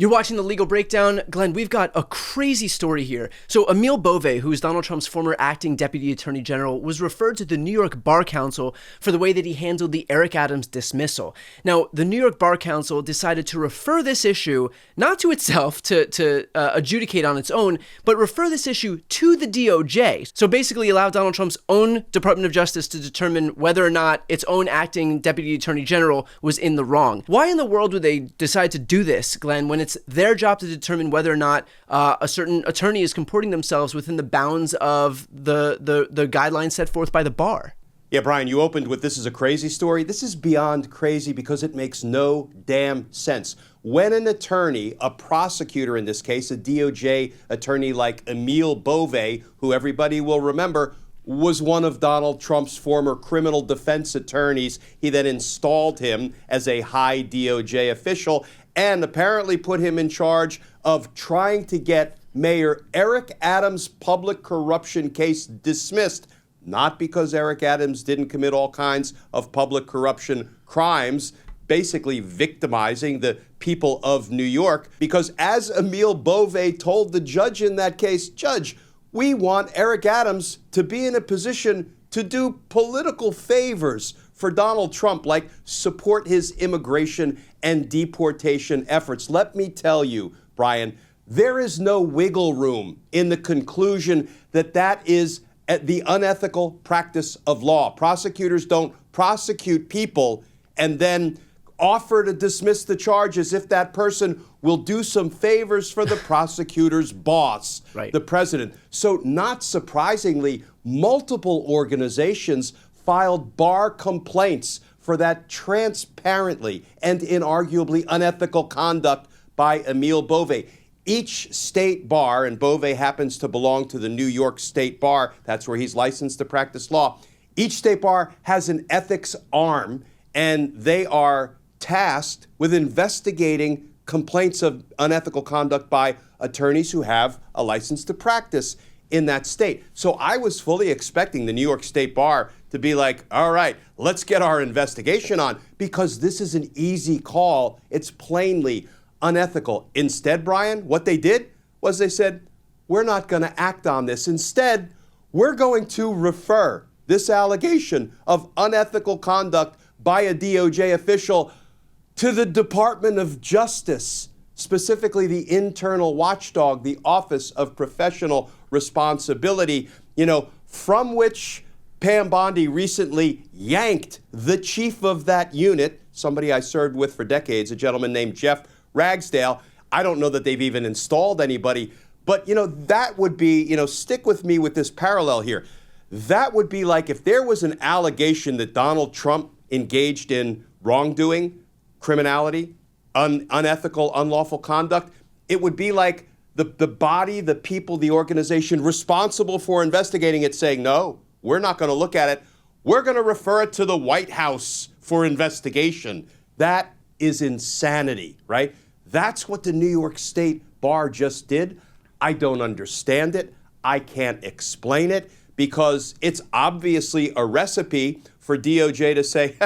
You're watching The Legal Breakdown. Glenn, we've got a crazy story here. So Emil Bove, who's Donald Trump's former acting deputy attorney general, was referred to the New York Bar Council for the way that he handled the Eric Adams dismissal. Now, the New York Bar Council decided to refer this issue, not to itself to adjudicate on its own, but refer this issue to the DOJ. So basically allow Donald Trump's own Department of Justice to determine whether or not its own acting deputy attorney general was in the wrong. Why in the world would they decide to do this, Glenn, when it's their job to determine whether or not a certain attorney is comporting themselves within the bounds of the guidelines set forth by the bar? Yeah, Brian, you opened with this is a crazy story. This is beyond crazy because it makes no damn sense. When an attorney, a prosecutor in this case, a DOJ attorney like Emil Bove, who everybody will remember, was one of Donald Trump's former criminal defense attorneys. He then installed him as a high DOJ official and apparently put him in charge of trying to get Mayor Eric Adams' public corruption case dismissed, not because Eric Adams didn't commit all kinds of public corruption crimes, basically victimizing the people of New York, because as Emil Bove told the judge in that case, Judge, we want Eric Adams to be in a position to do political favors for Donald Trump, like support his immigration and deportation efforts. Let me tell you, Brian, there is no wiggle room in the conclusion that that is the unethical practice of law. Prosecutors don't prosecute people and then offer to dismiss the charges if that person will do some favors for the prosecutor's boss, right, the president. So not surprisingly, multiple organizations filed bar complaints for that transparently and inarguably unethical conduct by Emil Bove. Each state bar, and Bove happens to belong to the New York State Bar, that's where he's licensed to practice law. Each state bar has an ethics arm, and they are tasked with investigating complaints of unethical conduct by attorneys who have a license to practice in that state. So I was fully expecting the New York State Bar to be like, all right, let's get our investigation on, because this is an easy call. It's plainly unethical. Instead, Brian, what they did was they said, we're not going to act on this. Instead, we're going to refer this allegation of unethical conduct by a DOJ official to the Department of Justice, specifically the internal watchdog, the Office of Professional Responsibility, from which Pam Bondi recently yanked the chief of that unit, somebody I served with for decades, a gentleman named Jeff Ragsdale. I don't know that they've even installed anybody, but that would be, stick with me with this parallel here. That would be like if there was an allegation that Donald Trump engaged in wrongdoing, criminality, unethical, unlawful conduct. It would be like the body, the people, the organization responsible for investigating it saying, no, we're not going to look at it. We're going to refer it to the White House for investigation. That is insanity, right? That's what the New York State Bar just did. I don't understand it. I can't explain it, because it's obviously a recipe for DOJ to say,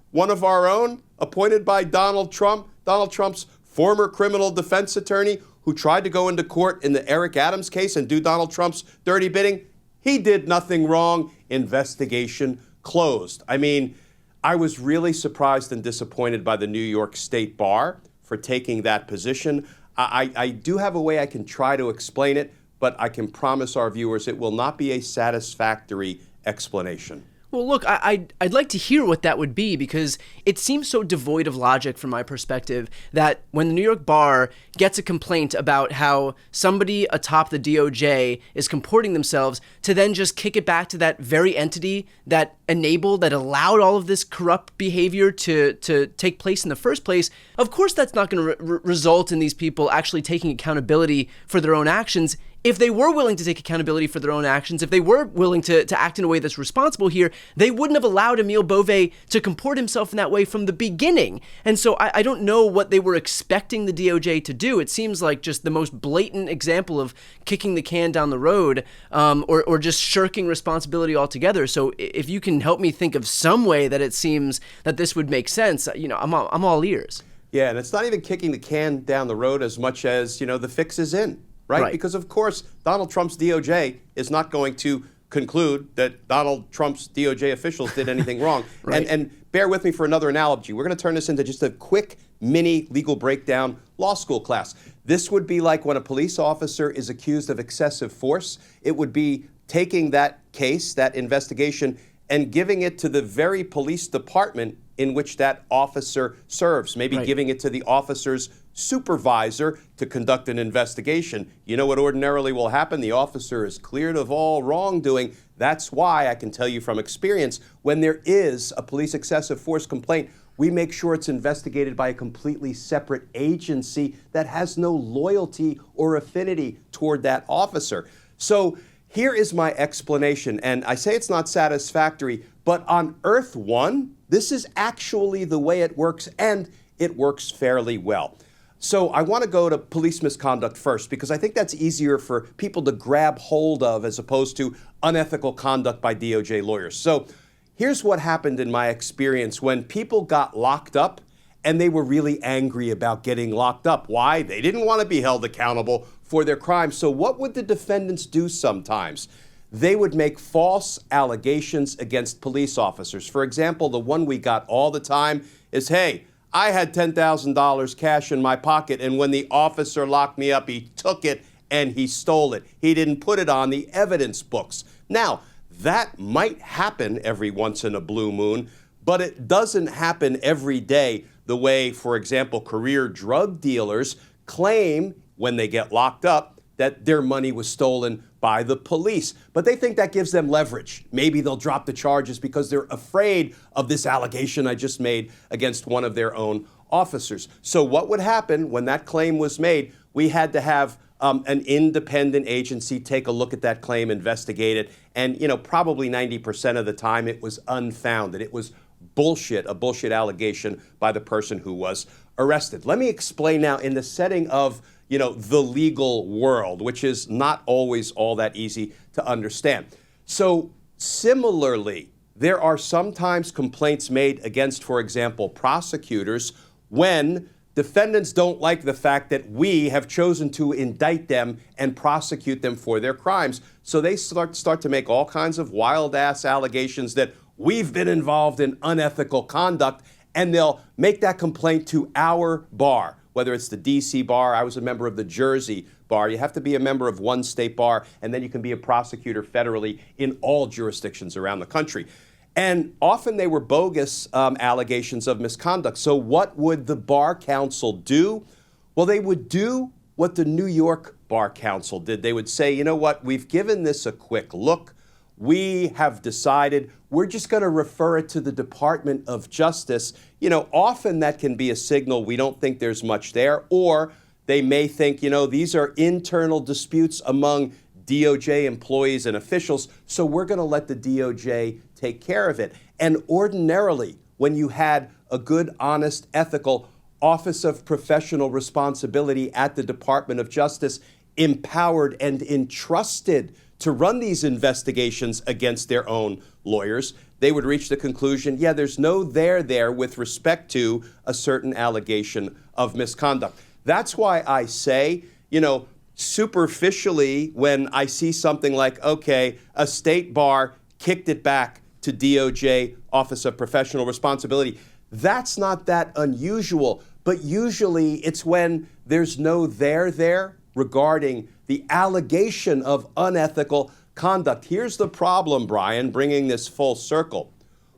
one of our own, appointed by Donald Trump's former criminal defense attorney who tried to go into court in the Eric Adams case and do Donald Trump's dirty bidding, he did nothing wrong. Investigation closed. I mean, I was really surprised and disappointed by the New York State Bar for taking that position. I do have a way I can try to explain it, but I can promise our viewers it will not be a satisfactory explanation. Well, look, I'd like to hear what that would be, because it seems so devoid of logic from my perspective that when the New York Bar gets a complaint about how somebody atop the DOJ is comporting themselves, to then just kick it back to that very entity that allowed all of this corrupt behavior to take place in the first place, of course that's not going to result in these people actually taking accountability for their own actions. If they were willing to take accountability for their own actions, if they were willing to act in a way that's responsible here, they wouldn't have allowed Emil Bove to comport himself in that way from the beginning. And so I don't know what they were expecting the DOJ to do. It seems like just the most blatant example of kicking the can down the road, or just shirking responsibility altogether. So if you can help me think of some way that it seems that this would make sense, I'm all ears. Yeah, and it's not even kicking the can down the road as much as, the fix is in, right? Because, of course, Donald Trump's DOJ is not going to conclude that Donald Trump's DOJ officials did anything wrong. And bear with me for another analogy. We're going to turn this into just a quick mini legal breakdown law school class. This would be like when a police officer is accused of excessive force. It would be taking that case, that investigation, and giving it to the very police department in which that officer serves, maybe giving it to the officer's supervisor to conduct an investigation. You know what ordinarily will happen? The officer is cleared of all wrongdoing. That's why I can tell you from experience, when there is a police excessive force complaint, we make sure it's investigated by a completely separate agency that has no loyalty or affinity toward that officer. So here is my explanation, and I say it's not satisfactory, but on Earth One, this is actually the way it works, and it works fairly well. So I want to go to police misconduct first, because I think that's easier for people to grab hold of as opposed to unethical conduct by DOJ lawyers. So here's what happened in my experience when people got locked up and they were really angry about getting locked up. Why? They didn't want to be held accountable for their crimes. So what would the defendants do sometimes? They would make false allegations against police officers. For example, the one we got all the time is, hey, I had $10,000 cash in my pocket, and when the officer locked me up, he took it and he stole it. He didn't put it on the evidence books. Now, that might happen every once in a blue moon, but it doesn't happen every day the way, for example, career drug dealers claim when they get locked up that their money was stolen by the police. But they think that gives them leverage. Maybe they'll drop the charges because they're afraid of this allegation I just made against one of their own officers. So what would happen when that claim was made? We had to have an independent agency take a look at that claim, investigate it, and probably 90% of the time it was unfounded. It was bullshit, a bullshit allegation by the person who was arrested. Let me explain now in the setting of the legal world, which is not always all that easy to understand. So similarly, there are sometimes complaints made against, for example, prosecutors when defendants don't like the fact that we have chosen to indict them and prosecute them for their crimes. So they start to make all kinds of wild-ass allegations that we've been involved in unethical conduct, and they'll make that complaint to our bar, whether it's the D.C. bar. I was a member of the Jersey bar. You have to be a member of one state bar, and then you can be a prosecutor federally in all jurisdictions around the country. And often they were bogus allegations of misconduct. So what would the Bar Council do? Well, they would do what the New York Bar Council did. They would say, you know what, we've given this a quick look. We have decided we're just going to refer it to the Department of Justice. Often that can be a signal we don't think there's much there, or they may think, these are internal disputes among DOJ employees and officials, so we're going to let the DOJ take care of it. And ordinarily, when you had a good, honest, ethical Office of Professional Responsibility at the Department of Justice, empowered and entrusted to run these investigations against their own lawyers, they would reach the conclusion, yeah, there's no there with respect to a certain allegation of misconduct. That's why I say, superficially, when I see something like, okay, a state bar kicked it back to DOJ, Office of Professional Responsibility, that's not that unusual. But usually it's when there's no there regarding the allegation of unethical conduct. Here's the problem, Brian, bringing this full circle.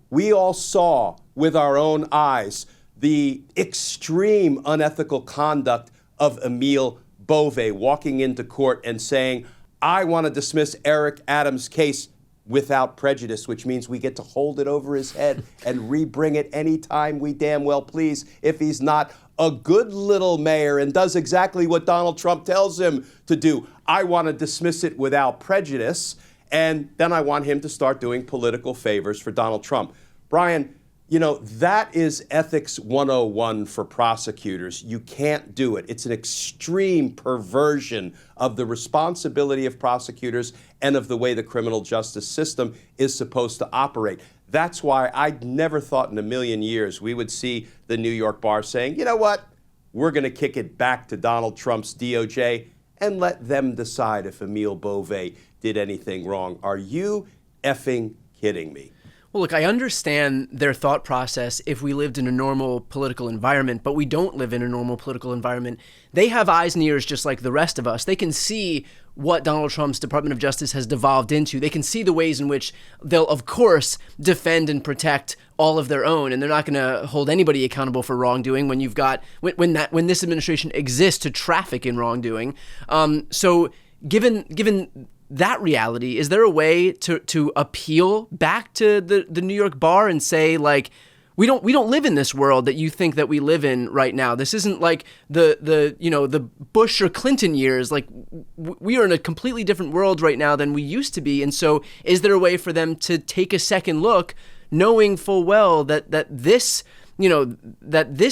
We all saw with our own eyes the extreme unethical conduct of Emil Bove walking into court and saying, I want to dismiss Eric Adams' case without prejudice, which means we get to hold it over his head and rebring it anytime we damn well please if he's not a good little mayor and does exactly what Donald Trump tells him to do. I want to dismiss it without prejudice, and then I want him to start doing political favors for Donald Trump. Brian, that is ethics 101 for prosecutors. You can't do it. It's an extreme perversion of the responsibility of prosecutors and of the way the criminal justice system is supposed to operate. That's why I never thought in a million years we would see the New York bar saying, you know what? we're going to kick it back to Donald Trump's DOJ and let them decide if Emil Bove did anything wrong. Are you effing kidding me? Well, look, I understand their thought process if we lived in a normal political environment, but we don't live in a normal political environment. They have eyes and ears just like the rest of us. They can see what Donald Trump's Department of Justice has devolved into. They can see the ways in which they'll, of course, defend and protect all of their own, and they're not going to hold anybody accountable for wrongdoing when you've got when this administration exists to traffic in wrongdoing. So given that reality, is there a way to appeal back to the New York bar and say, like, we don't live in this world that you think that we live in right now. This isn't like the Bush or Clinton years. Like, we are in a completely different world right now than we used to be. And so is there a way for them to take a second look, knowing full well that this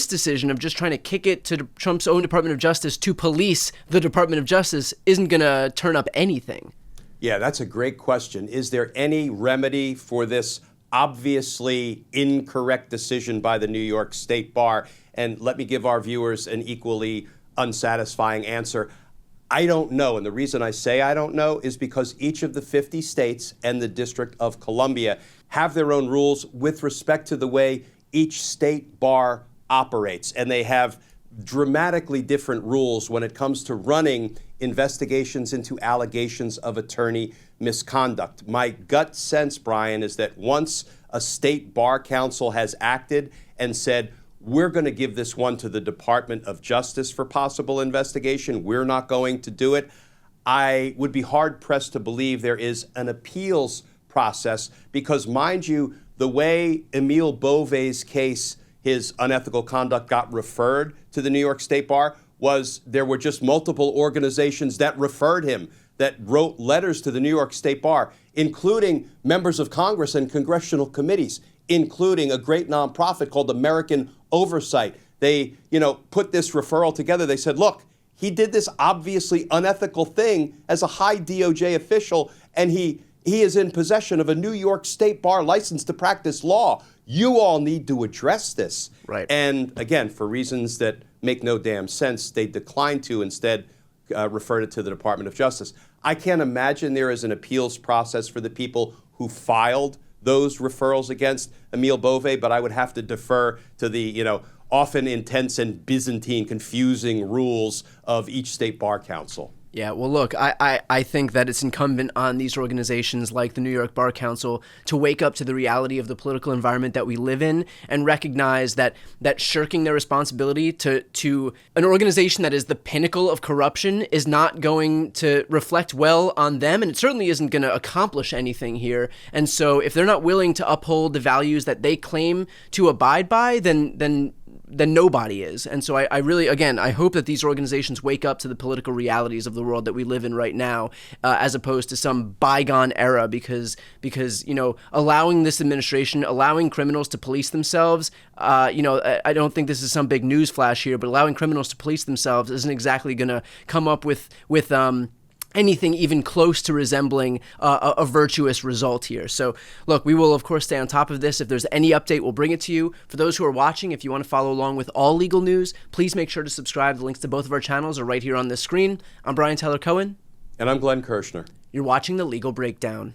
decision of just trying to kick it to Trump's own Department of Justice to police the Department of Justice isn't going to turn up anything? Yeah, that's a great question. Is there any remedy for this obviously incorrect decision by the New York State Bar? And let me give our viewers an equally unsatisfying answer. I don't know. And the reason I say I don't know is because each of the 50 states and the District of Columbia have their own rules with respect to the way each state bar operates. And they have dramatically different rules when it comes to running investigations into allegations of attorney misconduct. My gut sense, Brian, is that once a state bar council has acted and said, we're going to give this one to the Department of Justice for possible investigation, we're not going to do it, I would be hard-pressed to believe there is an appeals process because, mind you, the way Emil Bove's case, his unethical conduct, got referred to the New York State Bar was there were just multiple organizations that referred him, that wrote letters to the New York State Bar, including members of Congress and congressional committees, including a great nonprofit called American Oversight. They, put this referral together. They said, look, he did this obviously unethical thing as a high DOJ official, and he is in possession of a New York State Bar license to practice law. You all need to address this. Right. And again, for reasons that make no damn sense, they declined to instead refer it to the Department of Justice. I can't imagine there is an appeals process for the people who filed those referrals against Emil Bove, but I would have to defer to the, often intense and Byzantine, confusing rules of each state bar council. Yeah, well, look, I think that it's incumbent on these organizations like the New York Bar Council to wake up to the reality of the political environment that we live in and recognize that shirking their responsibility to an organization that is the pinnacle of corruption is not going to reflect well on them, and it certainly isn't going to accomplish anything here. And so if they're not willing to uphold the values that they claim to abide by, then nobody is. And so I really, again, I hope that these organizations wake up to the political realities of the world that we live in right now, as opposed to some bygone era, because allowing this administration, allowing criminals to police themselves, I don't think this is some big news flash here, but allowing criminals to police themselves isn't exactly going to come up with anything even close to resembling a virtuous result here. So, look, we will, of course, stay on top of this. If there's any update, we'll bring it to you. For those who are watching, if you want to follow along with all legal news, please make sure to subscribe. The links to both of our channels are right here on this screen. I'm Brian Tyler Cohen. And I'm Glenn Kirshner. You're watching The Legal Breakdown.